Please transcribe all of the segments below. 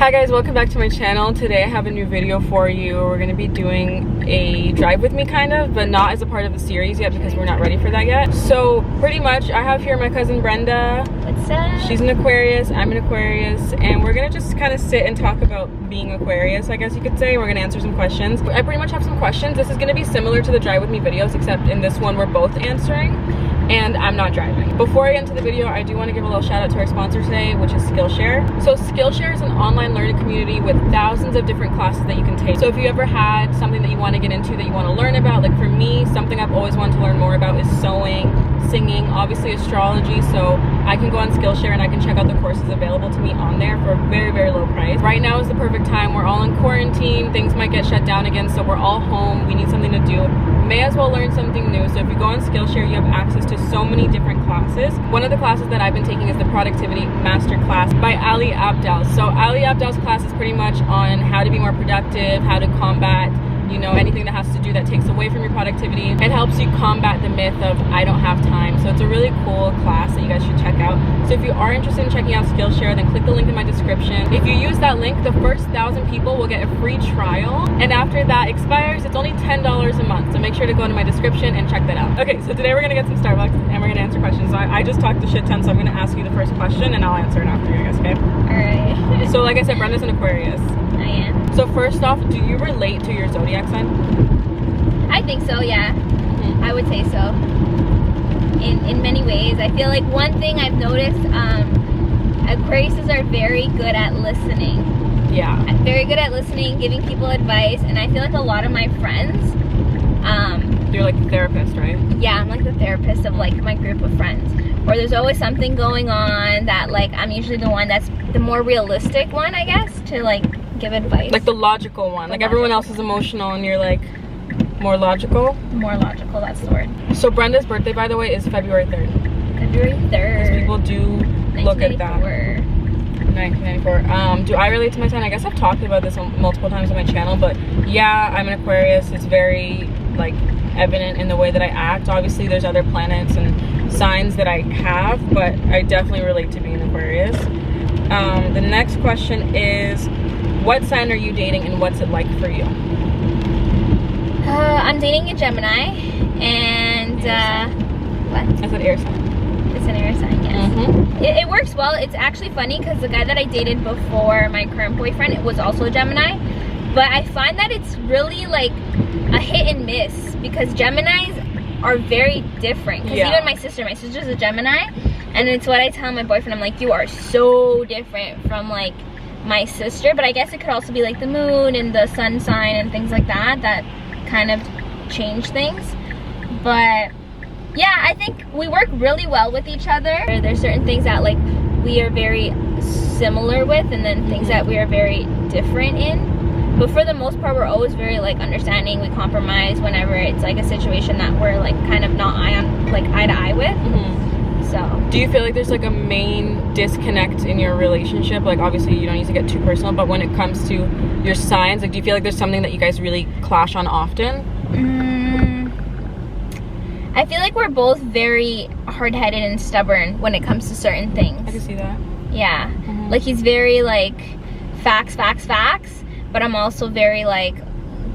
Hi guys, welcome back to my channel. Today I have a new video for you. We're going to be doing a drive with me kind of, but not as a part of the series yet because we're not ready for that yet. So pretty much I have here my cousin Brenda. What's up? She's an Aquarius, I'm an Aquarius, and we're going to just kind of sit and talk about being Aquarius, I guess you could say. We're going to answer some questions. I pretty much have some questions. This is going to be similar to the drive with me videos, except in this one we're both answering and I'm not driving. Before I get into the video, I do want to give a little shout out to our sponsor today, which is Skillshare. So Skillshare is an online learning community with thousands of different classes that you can take. So if you ever had something that you want to get into that you want to learn about, like for me, something I've always wanted to learn more about is sewing, singing, obviously astrology. So I can go on Skillshare and I can check out the courses available to me on there for a very, very low price. Right now is the perfect time. We're all in quarantine. Things might get shut down again, so we're all home. We need something to do. May as well learn something new. So if you go on Skillshare, you have access to so many different classes. One of the classes that I've been taking is the Productivity Master Class by Ali Abdal. So Ali Abdal's class is pretty much on how to be more productive, how to combat, you know, anything that has to do that takes away from your productivity. It helps you combat the myth of I don't have time. So it's a really cool class that you guys should check out. So if you are interested in checking out Skillshare, then click the link in my description. If you use that link, the first 1,000 people will get a free trial, and after that expires, it's only $10 a month. So make sure to go into my description and check that out. Okay, so today we're gonna get some Starbucks and we're gonna answer questions. So I just talked a shit ton, so I'm gonna ask you the first question and I'll answer it after you guys, okay? Alright. So like I said, Brenda's an Aquarius. I am. So first off, do you relate to your zodiac sign? I think so, yeah. I would say so. In many ways. I feel like one thing I've noticed, Aquariuses are very good at listening. Yeah. Very good at listening, giving people advice, and I feel like a lot of my friends, You're like the therapist, right? yeah, I'm like the therapist of like my group of friends. Or there's always something going on that like I'm usually the one that's the more realistic one, I guess, to like give advice. Like the logical one. Like everyone else is emotional and you're like more logical. More logical, that's the word. So Brenda's birthday, by the way, is February 3rd. February 3rd. People do look at that. 1994. Do I relate to my sign? I guess I've talked about this multiple times on my channel, but yeah, I'm an Aquarius. It's very like evident in the way that I act. Obviously there's other planets and signs that I have, but I definitely relate to being Aquarius. The next question is, what sign are you dating and what's it like for you? I'm dating a Gemini, and what? I said air sign. It's an air sign, yes. It works well. It's actually funny because the guy that I dated before my current boyfriend, it was also a Gemini, but I find that it's really like a hit and miss because Geminis are very different. Because even my sister's a Gemini, and it's what I tell my boyfriend. I'm like, you are so different from like my sister, but I guess it could also be like the moon and the sun sign and things like that that kind of change things. But yeah, I think we work really well with each other. There's certain things that like we are very similar with, and then things that we are very different in. But for the most part, we're always very like understanding. We compromise whenever it's like a situation that we're like kind of not eye to eye with. So do you feel like there's like a main disconnect in your relationship? Like obviously you don't need to get too personal, but when it comes to your signs, like do you feel like there's something that you guys really clash on often? I feel like we're both very hard-headed and stubborn when it comes to certain things. I can see that. Yeah. Like he's very like facts, but I'm also very like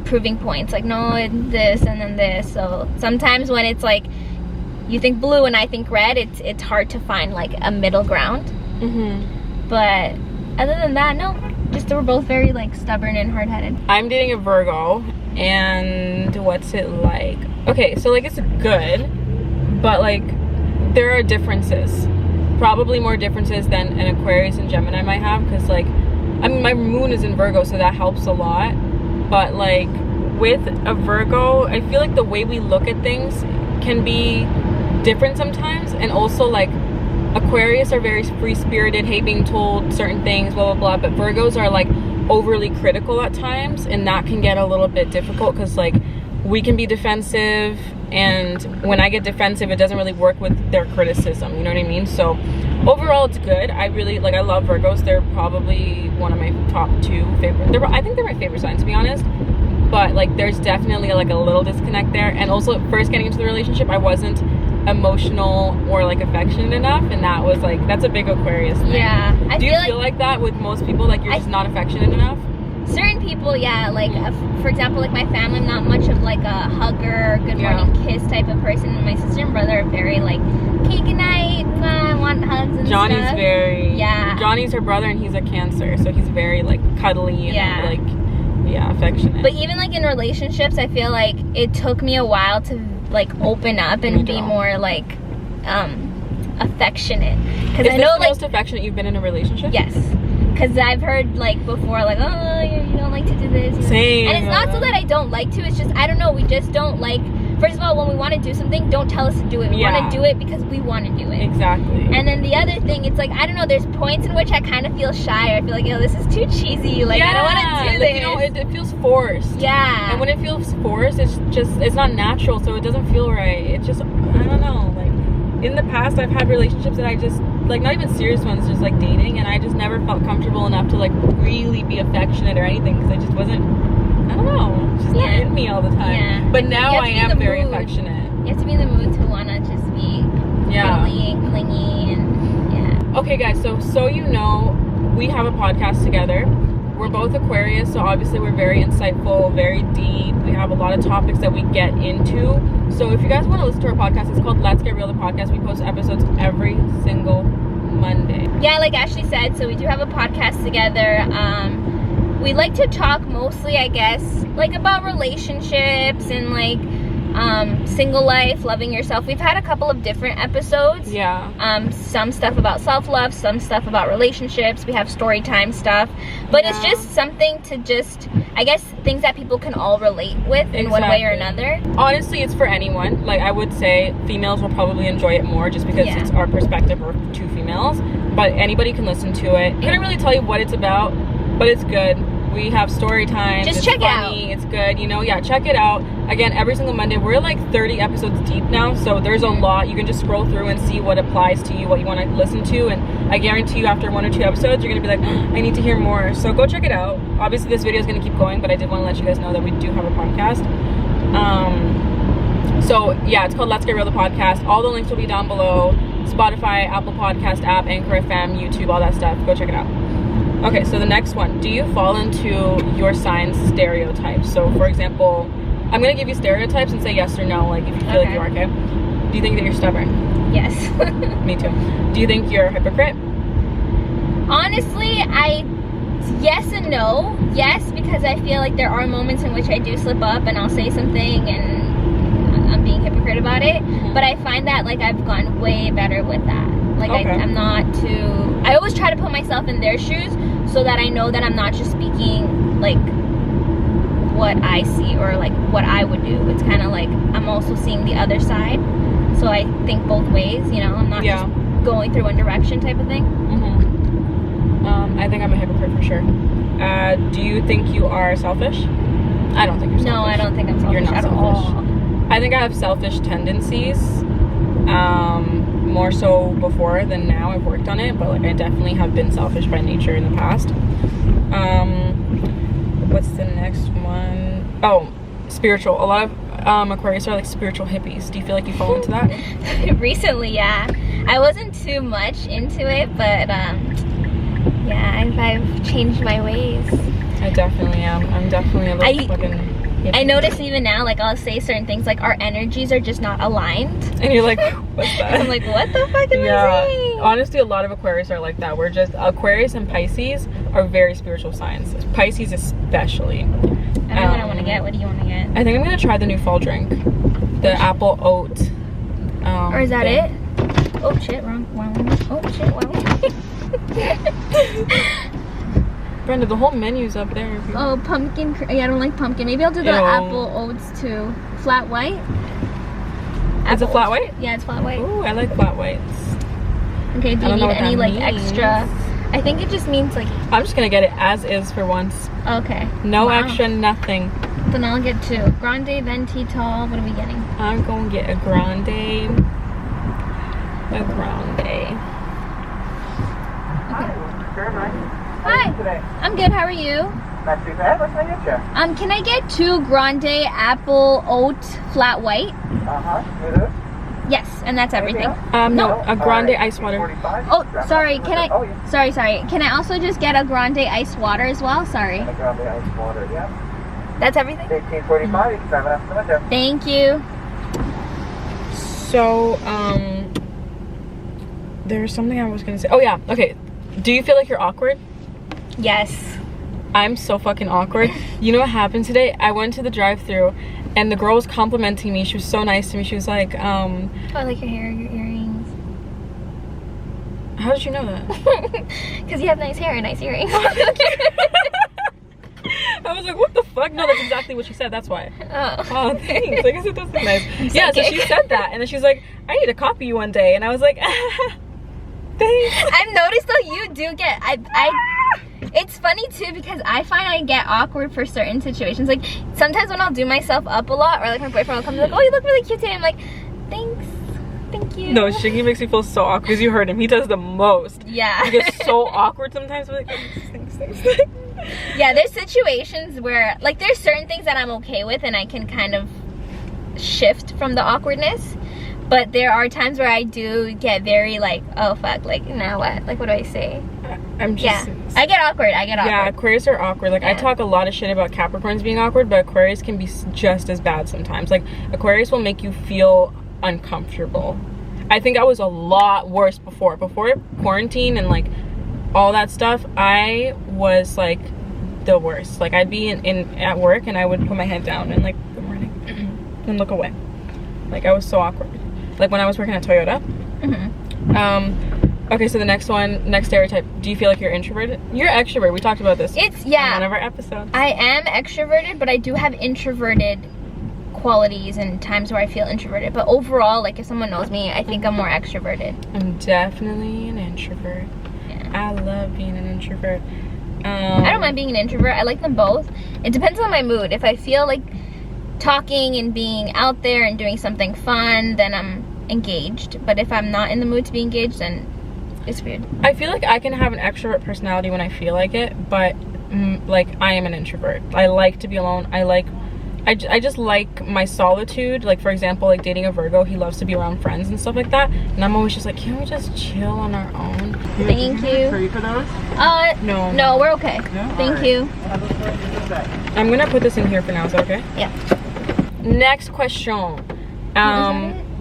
proving points. Like no, this and then this. So sometimes when it's like you think blue and I think red, it's hard to find like a middle ground. But other than that, no. Just we're both very like stubborn and hard-headed. I'm dating a Virgo, and what's it like? Okay, so like it's good, but like there are differences. Probably more differences than an Aquarius and Gemini might have, because like, I mean my moon is in Virgo, so that helps a lot. But like with a Virgo, I feel like the way we look at things can be different sometimes, and also like Aquarius are very free-spirited, hate being told certain things, blah blah blah, but Virgos are like overly critical at times, and that can get a little bit difficult because like we can be defensive, and when I get defensive it doesn't really work with their criticism, you know what I mean? So overall it's good. I love Virgos. They're probably one of my top 2 favorite. I think they're my favorite sign, to be honest. But like there's definitely like a little disconnect there. And also first getting into the relationship, I wasn't emotional or like affectionate enough, and that was like, that's a big Aquarius thing. Yeah. Do you feel like that with most people, like you're just not affectionate enough? Certain people, yeah, like for example, like my family, I'm not much of like a hugger, good morning kiss type of person, and my sister and brother are very like, okay, good night, I want hugs and Johnny's stuff. very, yeah, Johnny's her brother and he's a Cancer, so he's very like cuddly and like affectionate. But even like in relationships, I feel like it took me a while to like open up and be more like affectionate, because I know the most affectionate you've been in a relationship? Yes. Because I've heard like before, like, oh, you don't like to do this. Same. And it's not so that I don't like to, it's just, I don't know, we just don't like, first of all, when we want to do something, don't tell us to do it. We want to do it because we want to do it. Exactly. And then the other thing, it's like, I don't know, there's points in which I kind of feel shy. I feel like, yo, this is too cheesy. Like, I don't want to do this. You know, it feels forced. Yeah. And when it feels forced, it's not natural, so it doesn't feel right. It's just, I don't know, like, in the past, I've had relationships that I just, like, not even serious ones, just like dating, and I just never felt comfortable enough to like really be affectionate or anything, because I just wasn't, I don't know, it's just not in me all the time. Yeah. But now I am very affectionate. You have to be in the mood to want to just be cuddly and clingy and Okay guys, so you know, we have a podcast together. We're both Aquarius, so obviously we're very insightful, very deep. We have a lot of topics that we get into. So if you guys want to listen to our podcast, it's called Let's Get Real, the podcast. We post episodes every single Monday. Yeah, like Ashley said, so we do have a podcast together. We like to talk mostly, I guess, like about relationships and like single life, loving yourself. We've had a couple of different episodes. Yeah. Some stuff about self-love, some stuff about relationships. We have story time stuff. But it's just something to just, I guess, things that people can all relate with in one way or another. Honestly, it's for anyone. Like, I would say females will probably enjoy it more just because it's our perspective, or two females. But anybody can listen to it. Couldn't really tell you what it's about, but it's good. We have story time. Just check it out. It's good, you know. Yeah, check it out. Again, every single Monday. We're like 30 episodes deep now, so there's a lot. You can just scroll through and see what applies to you, what you want to listen to, and I guarantee you after 1 or 2 episodes, you're gonna be like, I need to hear more. So go check it out. Obviously, this video is gonna keep going, but I did want to let you guys know that we do have a podcast. So yeah, it's called Let's Get Real, the podcast. All the links will be down below. Spotify, Apple Podcast app, Anchor FM, YouTube, all that stuff. Go check it out. Okay, so the next one. Do you fall into your sign's stereotypes? So, for example, I'm going to give you stereotypes and say yes or no, like if you feel like you are, okay? Do you think that you're stubborn? Yes. Me too. Do you think you're a hypocrite? Honestly, yes and no. Yes, because I feel like there are moments in which I do slip up and I'll say something and I'm being hypocrite about it. But I find that like I've gotten way better with that. Like I'm not too, I always try to put myself in their shoes so that I know that I'm not just speaking like what I see or like what I would do. It's kind of like I'm also seeing the other side. So I think both ways, you know, I'm not just going through one direction type of thing. I think I'm a hypocrite for sure. Do you think you are selfish? I don't think you're selfish. No, I don't think I'm selfish. You're not at all. I think I have selfish tendencies. More so before than now. I've worked on it, but like I definitely have been selfish by nature in the past. What's the next one? Oh, spiritual. A lot of Aquarius are like spiritual hippies. Do you feel like you fall into that? Recently, yeah. I wasn't too much into it, but yeah, I've changed my ways. I definitely am. I'm definitely a little fucking... I notice even now, like I'll say certain things like our energies are just not aligned. And you're like, what's that? I'm like, what the fuck am I saying? Honestly, a lot of Aquarius are like that. We're just, Aquarius and Pisces are very spiritual signs. Pisces especially. I don't know what I want to get. What do you want to get? I think I'm going to try the new fall drink. The apple oat. Or is that it? Oh shit, wrong one. Oh shit, wow. Brenda, the whole menu's up there. Oh, pumpkin. Yeah, I don't like pumpkin. Maybe I'll do the apple oats too. Flat white. It's a flat white? Yeah, it's flat white. Ooh, I like flat whites. Okay, do you need any like extra? I think it just means like... I'm just gonna get it as is for once. Okay. No extra, nothing. Then I'll get 2. Grande, venti, tall. What are we getting? I'm gonna get a grande. A grande. Okay. Hi. I'm good. How are you? Not too bad. What can I get you? Can I get 2 grande apple oat flat white? It is. Yes, and that's everything. No, a grande ice water. Oh, sorry. Can I? Sorry. Can I also just get a grande ice water as well? Sorry. A grande ice water, yeah. That's everything. 1845. You can drive it after the window. Thank you. So, there's something I was gonna say. Oh yeah, okay. Do you feel like you're awkward? Yes. I'm so fucking awkward. You know what happened today? I went to the drive-thru and the girl was complimenting me. She was so nice to me. She was like, Oh, I like your hair, your earrings. How did you know that? Because you have nice hair and nice earrings. I was like, what the fuck? No, that's exactly what she said. That's why. Oh, thanks. I guess it does look nice. Yeah, so she said that. And then she's like, I need to copy you one day. And I was like, thanks. I've noticed though you do get, it's funny too because I find I get awkward for certain situations. Like sometimes when I'll do myself up a lot or like my boyfriend will come and like, oh, you look really cute today. I'm like, thanks. Thank you. No, Shiggy makes me feel so awkward because you heard him. He does the most. Yeah. He gets so awkward sometimes. We're like, thanks. Yeah, there's situations where like there's certain things that I'm okay with and I can kind of shift from the awkwardness. But there are times where I do get very like, oh fuck, like now what? Like what do I say? I'm just... Yeah, I get awkward. Yeah, Aquarius are awkward. Like I talk a lot of shit about Capricorns being awkward, but Aquarius can be just as bad sometimes. Like Aquarius will make you feel uncomfortable. I think I was a lot worse before quarantine and like all that stuff. I was like the worst. Like I'd be at work and I would put my head down and like good morning and look away. Like I was so awkward. Like when I was working at Toyota. Okay, so the next stereotype. Do you feel like you're introverted? You're extrovert. We talked about this. It's on one of our episodes. I am extroverted, but I do have introverted qualities and times where I feel introverted. But overall, like if someone knows me, I think I'm more extroverted. I'm definitely an introvert. Yeah. I love being an introvert. I don't mind being an introvert. I like them both. It depends on my mood. If I feel like talking and being out there and doing something fun, then I'm engaged. But if I'm not in the mood to be engaged, then it's weird. I feel like I can have an extrovert personality when I feel like it, but like I am an introvert. I like to be alone. I just like my solitude. Like for example, like dating a Virgo, he loves to be around friends and stuff like that, and I'm always just like, can we just chill on our own? Thank you. Free for those? No, we're okay. No? Thank you. I'm gonna put this in here for now. Is that okay? Yeah. Next question.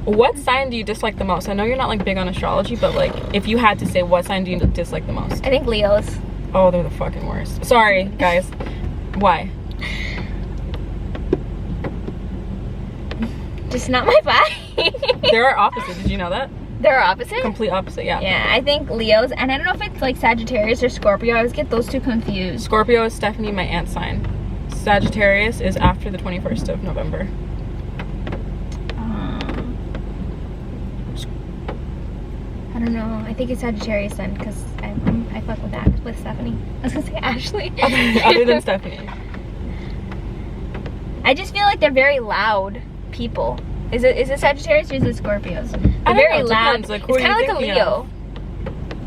What sign do you dislike the most? I know you're not like big on astrology, but like if you had to say, what sign do you dislike the most? I think Leos. Oh, they're the fucking worst. Sorry, guys. Why? Just not my vibe. They're opposite. Did you know that? They're opposite? Complete opposite, yeah. Yeah, I think Leos, and I don't know if it's like Sagittarius or Scorpio. I always get those two confused. Scorpio is Stephanie, my aunt's sign. Sagittarius is after the 21st of November. I don't know. I think it's Sagittarius then, because I fuck with that with Stephanie. I was gonna say Ashley. Other than Stephanie. I just feel like they're very loud people. Is it Sagittarius or is it Scorpios? They're very loud. Like, it's kind of like a Leo.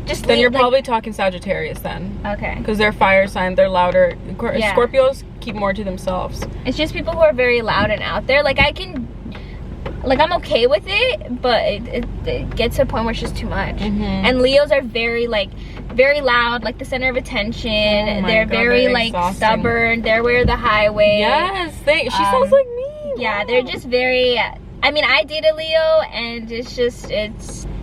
Just then you're probably talking Sagittarius then. Okay. Because they're fire sign, they're louder. Yeah. Scorpios keep more to themselves. It's just people who are very loud and out there. Like I'm okay with it, but it gets to a point where it's just too much. And Leos are very loud, like the center of attention. They're very like stubborn. They're where the highway. Yes, she sounds like me. Yeah, they're just very. I mean, I dated Leo, and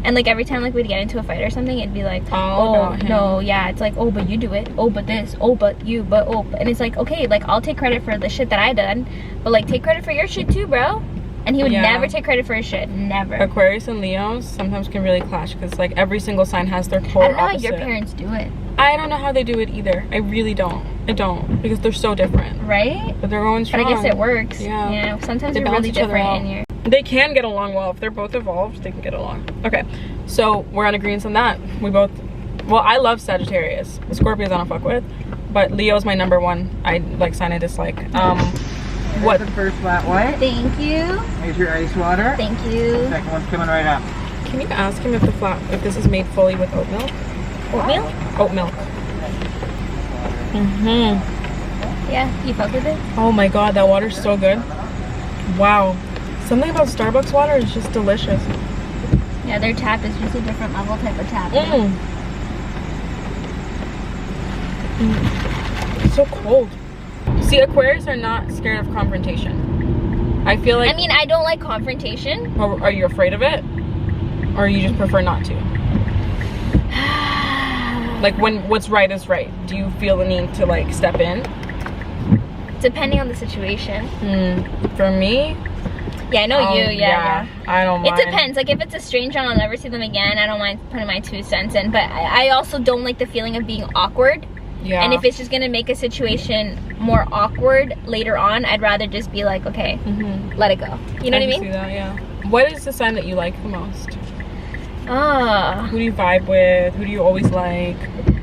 and like every time like we'd get into a fight or something, it'd be like, oh no, yeah, it's like, oh but you do it, oh but this, oh but you, but oh, and it's like, okay, like I'll take credit for the shit that I done, but like take credit for your shit too, bro. And he would never take credit for his shit, never. Aquarius and Leos sometimes can really clash because like every single sign has their polar opposite. I don't know how your parents do it. I don't know how they do it either. I really don't. I don't, because they're so different. Right? But they're going strong. But I guess it works. Yeah. Yeah. Sometimes they're really different in your. They can get along well. If they're both evolved, they can get along. Okay, so we're on agreement on that. We both, well, I love Sagittarius. Scorpios I don't fuck with, but Leo's my number one. I like sign I dislike. What? The first flat white. Thank you. Here's your ice water. Thank you. The second one's coming right up. Can you ask him if this is made fully with oat milk? Oatmeal? Oat milk. Yeah, you fuck with it? Oh my god, that water's so good. Wow. Something about Starbucks water is just delicious. Yeah, their tap is just a different level type of tap. It's so cold. See, Aquarius are not scared of confrontation. I feel like... I mean, I don't like confrontation. Are you afraid of it? Or you just prefer not to? Like, when what's right is right, do you feel the need to, like, step in? Depending on the situation. For me... Yeah, I know you, yeah. I don't mind. It depends. Like, if it's a stranger and I'll never see them again, I don't mind putting my 2 cents in. But I also don't like the feeling of being awkward. Yeah. And if it's just gonna make a situation more awkward later on, I'd rather just be like, okay, let it go. You know what I mean? See that, yeah. What is the sign that you like the most? Who do you vibe with? Who do you always like?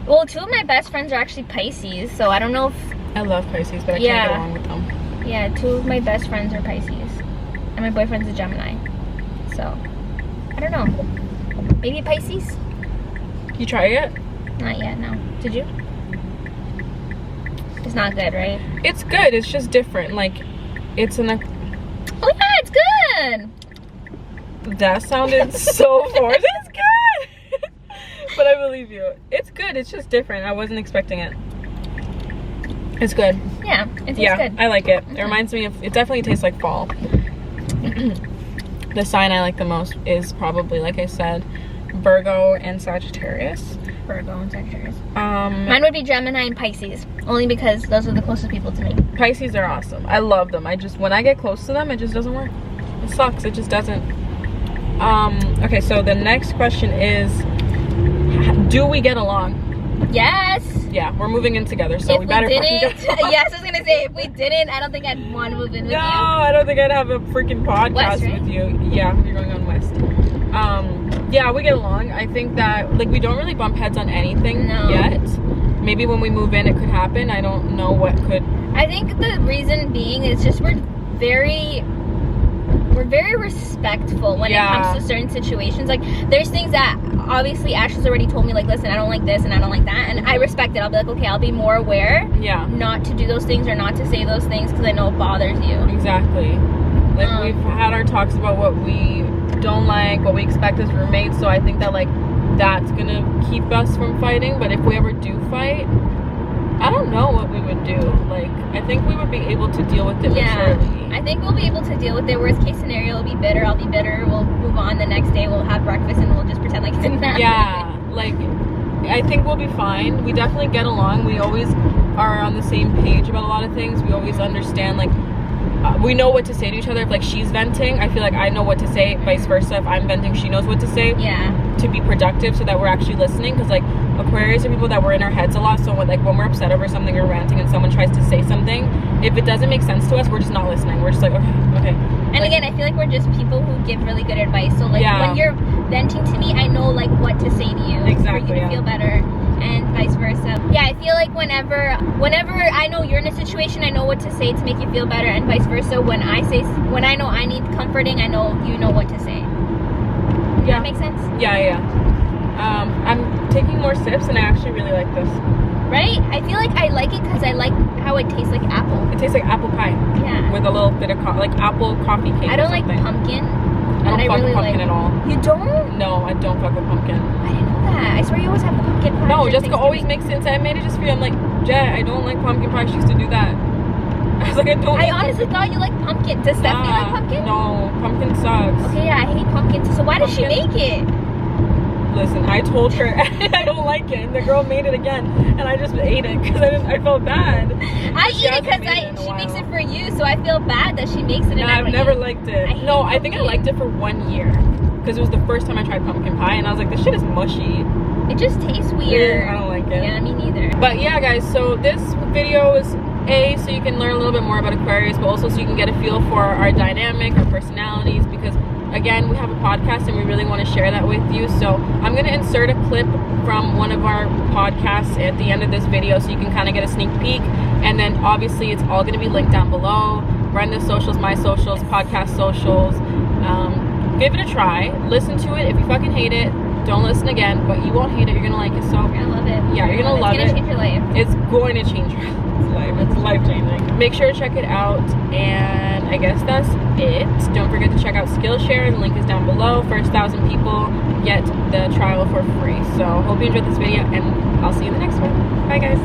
Well, 2 of my best friends are actually Pisces, so I don't know if... I love Pisces, but I can't get along with them. Yeah, 2 of my best friends are Pisces. And my boyfriend's a Gemini. So, I don't know. Maybe Pisces? You try it? Not yet, no. Did you? It's not good, right? It's good, it's just different. Like, it's an... Oh yeah, it's good! That sounded so forced. It's good! But I believe you. It's good, it's just different. I wasn't expecting it. It's good. Yeah, it tastes good. I like it. It reminds me of... It definitely tastes like fall. The sign I like the most is probably, like I said, Virgo and Sagittarius. Virgo and Sagittarius. Mine would be Gemini and Pisces, only because those are the closest people to me. Pisces are awesome. I love them. When I get close to them, it just doesn't work. It sucks. It just doesn't. Okay, so the next question is, do we get along? Yes. Yeah, we're moving in together, so we better fucking get along. Yes, I was gonna say, if we didn't, I don't think I'd want to move in with you. No, I don't think I'd have a freaking podcast West, right? with you. Yeah, you're going on West. Yeah, we get along. I think that, like, we don't really bump heads on anything yet. Maybe when we move in, it could happen. I don't know what could. I think the reason being is just we're very respectful when it comes to certain situations. Like, there's things that obviously Ashley's already told me, like, listen, I don't like this and I don't like that, and I respect it. I'll be like, okay, I'll be more aware not to do those things or not to say those things because I know it bothers you. Exactly. Like, we've had our talks about what we don't like, what we expect as roommates, so I think that, like, that's gonna keep us from fighting. But if we ever do fight, I don't know what we would do. Like, I think we would be able to deal with it maturely. I think we'll be able to deal with it. Worst case scenario, it'll be bitter, I'll be bitter, we'll move on. The next day we'll have breakfast and we'll just pretend like it didn't happen. Yeah, like, I think we'll be fine. We definitely get along. We always are on the same page about a lot of things. We always understand, like, we know what to say to each other. If, like, she's venting, I feel like I know what to say, vice versa. If I'm venting, she knows what to say. To be productive, so that we're actually listening. Because, like, Aquarius are people that we're in our heads a lot, so when we're upset over something or ranting and someone tries to say something, if it doesn't make sense to us, we're just not listening. We're just like, okay. And like, again, I feel like we're just people who give really good advice. So, like, when you're venting to me, I know, like, what to say to you for you to feel better, and vice versa. Yeah, I feel like whenever I know you're in a situation, I know what to say to make you feel better, and vice versa. When I know I need comforting, I know you know what to say. Does that make sense? Yeah. I'm taking more sips, and I actually really like this. Right? I feel like I like it because I like how it tastes like apple. It tastes like apple pie. Yeah. With a little bit of like apple coffee cake. I don't like pumpkin. I don't fuck with pumpkin at all. You don't? No, I don't fuck with pumpkin. I didn't know that. I swear you always have pumpkin pie. No, Jessica always makes it. I made it just for you. I'm like, Jet, I don't like pumpkin pie. She used to do that. I was like, I honestly thought you liked pumpkin. Does Stephanie like pumpkin? No, pumpkin sucks. Okay, yeah, I hate pumpkin. So why did she make it? Listen, I told her I don't like it, and the girl made it again, and I just ate it because I felt bad. I eat it because she makes it for you, so I feel bad that she makes it. And I've never liked it. I think I liked it for 1 year because it was the first time I tried pumpkin pie, and I was like, this shit is mushy. It just tastes weird. I don't like it. Yeah, me neither. But yeah, guys, so this video is so you can learn a little bit more about Aquarius, but also so you can get a feel for our dynamic, our personalities, because again, we have a podcast and we really want to share that with you. So I'm going to insert a clip from one of our podcasts at the end of this video so you can kind of get a sneak peek. And then obviously it's all going to be linked down below. Brenda's socials, my socials, podcast socials. Give it a try. Listen to it. If you fucking hate it, don't listen again. But you won't hate it. You're going to like it. So you're going to love it. Yeah, you're going to love it. It's going to change your life. It's going to change your life. It's life-changing. Make sure to check it out, and I guess that's it. Don't forget to check out Skillshare. The link is down below. First 1,000 people get the trial for free. So hope you enjoyed this video, and I'll see you in the next one. Bye guys.